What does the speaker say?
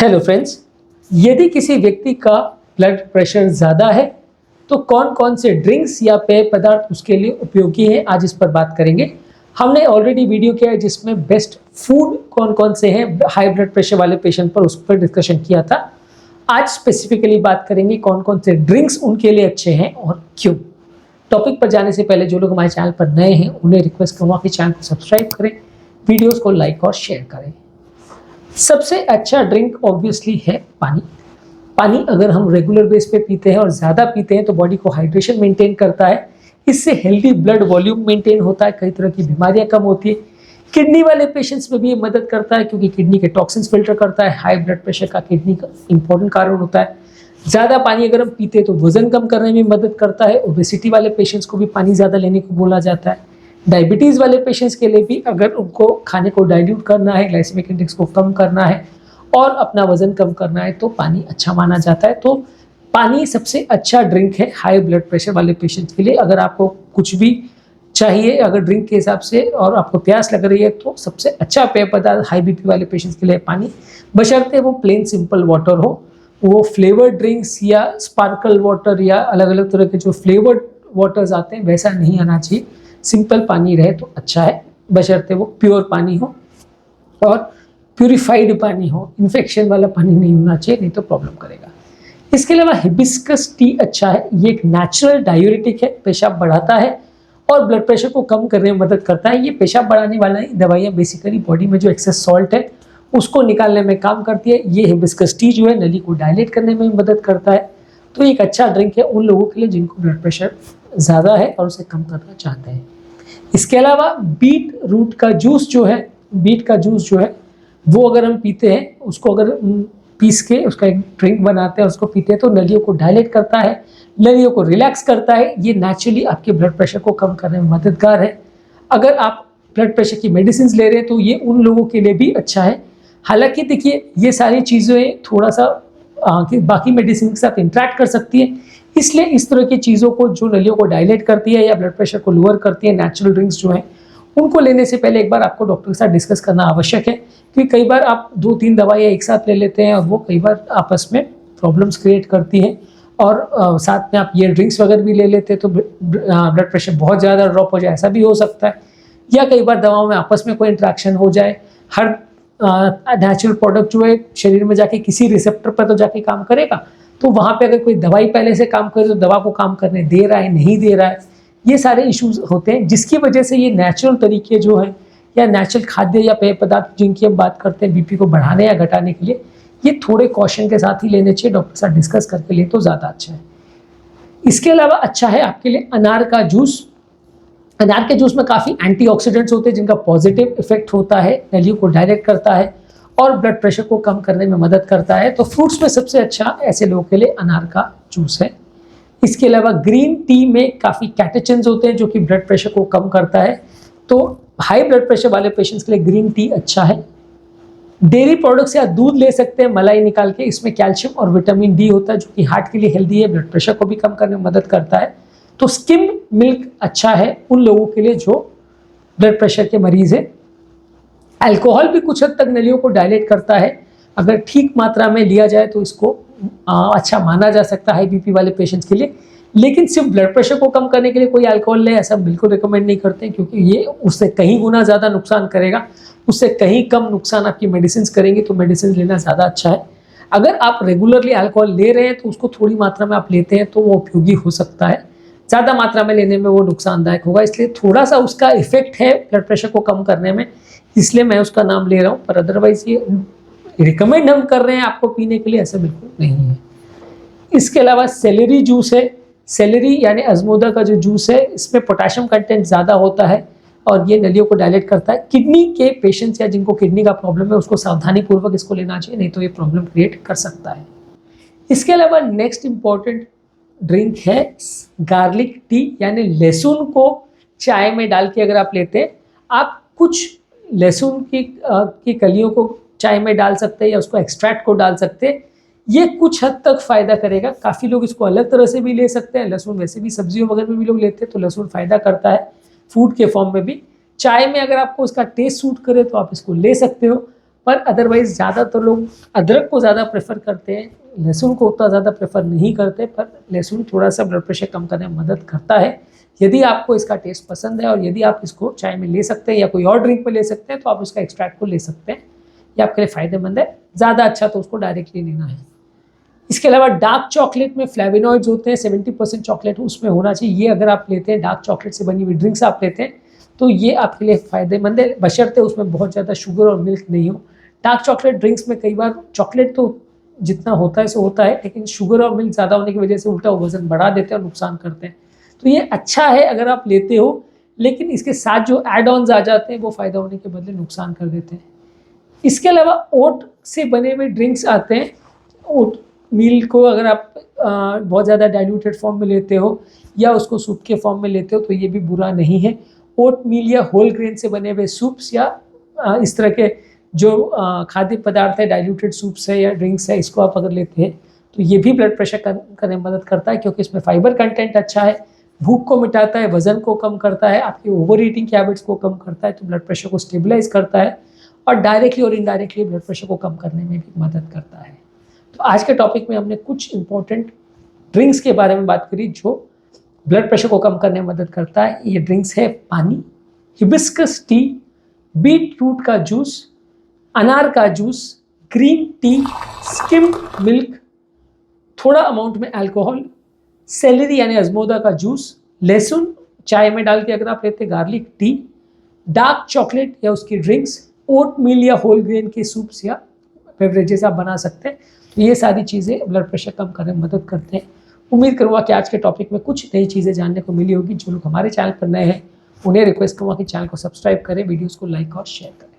Hello friends, यदि किसी व्यक्ति का ब्लड प्रेशर ज़्यादा है तो कौन कौन से ड्रिंक्स या पेय पदार्थ उसके लिए उपयोगी हैं, आज इस पर बात करेंगे। हमने ऑलरेडी वीडियो किया है जिसमें बेस्ट फूड कौन कौन से हैं हाई ब्लड प्रेशर वाले पेशेंट पर, उस पर डिस्कशन किया था। आज स्पेसिफिकली बात करेंगे कौन कौन से ड्रिंक्स उनके लिए अच्छे हैं और क्यों। टॉपिक पर जाने से पहले जो लोग हमारे चैनल पर नए हैं उन्हें रिक्वेस्ट करूँगा कि चैनल को सब्सक्राइब करें, वीडियोज़ को लाइक और शेयर करें। सबसे अच्छा ड्रिंक ऑब्वियसली है पानी। पानी अगर हम रेगुलर बेस पे पीते हैं और ज़्यादा पीते हैं तो बॉडी को हाइड्रेशन मेंटेन करता है, इससे हेल्दी ब्लड वॉल्यूम मेंटेन होता है, कई तरह की बीमारियां कम होती है। किडनी वाले पेशेंट्स में भी ये मदद करता है क्योंकि किडनी के टॉक्सिन्स फिल्टर करता है। हाई ब्लड प्रेशर का किडनी का इंपॉर्टेंट कारण होता है। ज़्यादा पानी अगर हम पीते हैं तो वजन कम करने में मदद करता है। ओबेसिटी वाले पेशेंट्स को भी पानी ज़्यादा लेने को बोला जाता है। डायबिटीज़ वाले पेशेंट्स के लिए भी अगर उनको खाने को डाइल्यूट करना है, ग्लाइसेमिक इंडेक्स को कम करना है और अपना वजन कम करना है तो पानी अच्छा माना जाता है। तो पानी सबसे अच्छा ड्रिंक है हाई ब्लड प्रेशर वाले पेशेंट्स के लिए। अगर आपको कुछ भी चाहिए अगर ड्रिंक के हिसाब से और आपको प्यास लग रही है तो सबसे अच्छा पेय पदार्थ हाई बीपी वाले पेशेंट्स के लिए पानी, बशर्ते वो प्लेन सिंपल वाटर हो। वो फ्लेवर्ड ड्रिंक्स या स्पार्कल वाटर या अलग अलग तरह के जो फ्लेवर्ड वाटर्स आते हैं वैसा नहीं आना चाहिए। सिंपल पानी रहे तो अच्छा है, बशर्ते वो प्योर पानी हो और प्यूरिफाइड पानी हो। इन्फेक्शन वाला पानी नहीं होना चाहिए, नहीं तो प्रॉब्लम करेगा। इसके अलावा हिबिस्कस टी अच्छा है। ये एक नेचुरल डायूरेटिक है, पेशाब बढ़ाता है और ब्लड प्रेशर को कम करने में मदद करता है। ये पेशाब बढ़ाने वाला ही दवाइयाँ बेसिकली बॉडी में जो एक्सेस सॉल्ट है उसको निकालने में काम करती है। ये हिबिस्कस टी जो है नली को डायलेट करने में मदद करता है। तो एक अच्छा ड्रिंक है उन लोगों के लिए जिनको ब्लड प्रेशर ज़्यादा है और उसे कम करना चाहते हैं। इसके अलावा बीट रूट का जूस जो है, बीट का जूस जो है वो अगर हम पीते हैं, उसको अगर पीस के उसका एक ड्रिंक बनाते हैं, उसको पीते हैं तो नलियों को डायलेट करता है, नलियों को रिलैक्स करता है। ये नेचुरली आपके ब्लड प्रेशर को कम करने में मददगार है। अगर आप ब्लड प्रेशर की मेडिसिन ले रहे हैं तो ये उन लोगों के लिए भी अच्छा है। हालांकि देखिए ये सारी चीज़ें थोड़ा सा बाकी मेडिसिन के साथ इंटरेक्ट कर सकती है, इसलिए इस तरह की चीज़ों को जो नलियों को डायलेट करती है या ब्लड प्रेशर को लोअर करती है, नेचुरल ड्रिंक्स जो हैं उनको लेने से पहले एक बार आपको डॉक्टर के साथ डिस्कस करना आवश्यक है। क्योंकि कई बार आप 2-3 दवाइयाँ एक साथ ले लेते हैं और वो कई बार आपस में प्रॉब्लम्स क्रिएट करती हैं और साथ में आप ये ड्रिंक्स वगैरह भी ले लेते हैं तो ब्लड प्रेशर बहुत ज़्यादा ड्रॉप हो जाए, ऐसा भी हो सकता है। या कई बार दवाओं में आपस में कोई इंट्रैक्शन हो जाए। हर नेचुरल प्रोडक्ट जो है शरीर में जाके किसी रिसेप्टर पर तो जाके काम करेगा, तो वहाँ पे अगर कोई दवाई पहले से काम करे तो दवा को काम करने दे रहा है नहीं दे रहा है, ये सारे इश्यूज होते हैं। जिसकी वजह से ये नेचुरल तरीके जो है या नेचुरल खाद्य या पेय पदार्थ जिनकी हम बात करते हैं बीपी को बढ़ाने या घटाने के लिए, ये थोड़े कॉशन के साथ ही लेने चाहिए। डॉक्टर के साथ डिस्कस करके ले तो ज़्यादा अच्छा है। इसके अलावा अच्छा है आपके लिए अनार का जूस। अनार के जूस में काफ़ी एंटीऑक्सीडेंट्स होते हैं जिनका पॉजिटिव इफेक्ट होता है, नलियों को डायरेक्ट करता है और ब्लड प्रेशर को कम करने में मदद करता है। तो फ्रूट्स में सबसे अच्छा ऐसे लोगों के लिए अनार का जूस है। इसके अलावा ग्रीन टी में काफ़ी कैटेचिन्स होते हैं जो कि ब्लड प्रेशर को कम करता है। तो हाई ब्लड प्रेशर वाले पेशेंट्स के लिए ग्रीन टी अच्छा है। डेयरी प्रोडक्ट्स या दूध ले सकते हैं मलाई निकाल के, इसमें कैल्शियम और विटामिन डी होता है जो कि हार्ट के लिए हेल्दी है, ब्लड प्रेशर को भी कम करने में मदद करता है। तो स्किम मिल्क अच्छा है उन लोगों के लिए जो ब्लड प्रेशर के मरीज़ है। अल्कोहल भी कुछ हद तक नलियों को डायलेट करता है, अगर ठीक मात्रा में लिया जाए तो इसको अच्छा माना जा सकता है हाई बीपी वाले पेशेंट्स के लिए। लेकिन सिर्फ ब्लड प्रेशर को कम करने के लिए कोई अल्कोहल ले ऐसा बिल्कुल रिकमेंड नहीं करते हैं, क्योंकि ये उससे कहीं गुना ज़्यादा नुकसान करेगा, उससे कहीं कम नुकसान आपकी मेडिसिन करेंगी। तो मेडिसिन लेना ज़्यादा अच्छा है। अगर आप रेगुलरली अल्कोहल ले रहे हैं तो उसको थोड़ी मात्रा में आप लेते हैं तो वो उपयोगी हो सकता है, ज़्यादा मात्रा में लेने में वो नुकसानदायक होगा। इसलिए थोड़ा सा उसका इफेक्ट है ब्लड प्रेशर को कम करने में, इसलिए मैं उसका नाम ले रहा हूँ। पर अदरवाइज ये रिकमेंड हम कर रहे हैं आपको पीने के लिए, ऐसा बिल्कुल नहीं है। इसके अलावा सेलेरी जूस है। सेलेरी यानी अजमोदा का जो जूस है इसमें पोटेशियम कंटेंट ज़्यादा होता है और ये नलियों को डायलेट करता है। किडनी के पेशेंट्स या जिनको किडनी का प्रॉब्लम है उसको सावधानी पूर्वक इसको लेना चाहिए, नहीं तो ये प्रॉब्लम क्रिएट कर सकता है। इसके अलावा नेक्स्ट इंपॉर्टेंट ड्रिंक है गार्लिक टी, यानी लहसुन को चाय में डाल के अगर आप लेते हैं, आप कुछ लहसुन की कलियों को चाय में डाल सकते हैं या उसको एक्सट्रैक्ट को डाल सकते हैं। ये कुछ हद तक फ़ायदा करेगा। काफ़ी लोग इसको अलग तरह से भी ले सकते हैं, लहसुन वैसे भी सब्जियों वगैरह में भी लोग लेते हैं तो लहसुन फ़ायदा करता है फूड के फॉर्म में भी। चाय में अगर आपको उसका टेस्ट सूट करे तो आप इसको ले सकते हो, पर अदरवाइज़ ज़्यादातर लोग अदरक को ज़्यादा प्रेफर करते हैं, लहसुन को उतना ज़्यादा प्रेफर नहीं करते, पर लहसुन थोड़ा सा ब्लड प्रेशर कम करने में मदद करता है। यदि आपको इसका टेस्ट पसंद है और यदि आप इसको चाय में ले सकते हैं या कोई और ड्रिंक में ले सकते हैं तो आप उसका एक्सट्रैक्ट को ले सकते हैं, ये आपके लिए फ़ायदेमंद है। ज़्यादा अच्छा तो उसको डायरेक्टली लेना है। इसके अलावा डार्क चॉकलेट में फ्लेवोनॉइड्स होते हैं, 70% चॉकलेट उसमें होना चाहिए। ये अगर आप लेते हैं, डार्क चॉकलेट से बनी हुई ड्रिंक्स आप लेते हैं तो ये आपके लिए फ़ायदेमंद है, बशर्ते उसमें बहुत ज़्यादा शुगर और मिल्क नहीं हो। डार्क चॉकलेट ड्रिंक्स में कई बार चॉकलेट तो जितना होता है सो होता है, लेकिन शुगर और मिल्क ज़्यादा होने की वजह से उल्टा वज़न बढ़ा देते हैं और नुकसान करते हैं। तो ये अच्छा है अगर आप लेते हो, लेकिन इसके साथ जो एड ऑन्स आ जाते हैं वो फ़ायदा होने के बदले नुकसान कर देते हैं। इसके अलावा ओट से बने हुए ड्रिंक्स आते हैं। ओट मील को अगर आप बहुत ज़्यादा डाइल्यूटेड फॉर्म में लेते हो या उसको सूप के फॉर्म में लेते हो तो ये भी बुरा नहीं है। ओट मील या होल ग्रेन से बने हुए सूप्स या इस तरह के जो खाद्य पदार्थ है, डाइल्यूटेड सूप्स है या ड्रिंक्स है, इसको आप अगर लेते हैं तो ये भी ब्लड प्रेशर कम करने में मदद करता है, क्योंकि इसमें फाइबर कंटेंट अच्छा है, भूख को मिटाता है, वजन को कम करता है, आपकी ओवर ईटिंग की हैबिट्स को कम करता है, तो ब्लड प्रेशर को स्टेबलाइज करता है और डायरेक्टली और इनडायरेक्टली ब्लड प्रेशर को कम करने में भी मदद करता है। तो आज के टॉपिक में हमने कुछ इंपॉर्टेंट ड्रिंक्स के बारे में बात करी जो ब्लड प्रेशर को कम करने में मदद करता है। ये ड्रिंक्स है पानी, हिबिस्कस टी, बीट रूट का जूस, अनार का juice, green tea, skimmed milk, थोड़ा अमाउंट में अल्कोहल, सेलेरी यानी अजमोदा का जूस, लहसुन चाय में डाल के अगर आप लेते हैं, गार्लिक टी, डार्क चॉकलेट या उसकी ड्रिंक्स, ओट मील या होल ग्रेन के सूप्स या बेवरेजेस आप बना सकते हैं। तो ये सारी चीज़ें ब्लड प्रेशर कम करने में मदद करते हैं। उम्मीद करूँगा कि आज के टॉपिक में कुछ नई चीज़ें जानने को मिली होगी। जो लोग हमारे चैनल पर नए हैं उन्हें रिक्वेस्ट करूँगा कि चैनल को सब्सक्राइब करें, वीडियोज़ को लाइक और शेयर करें।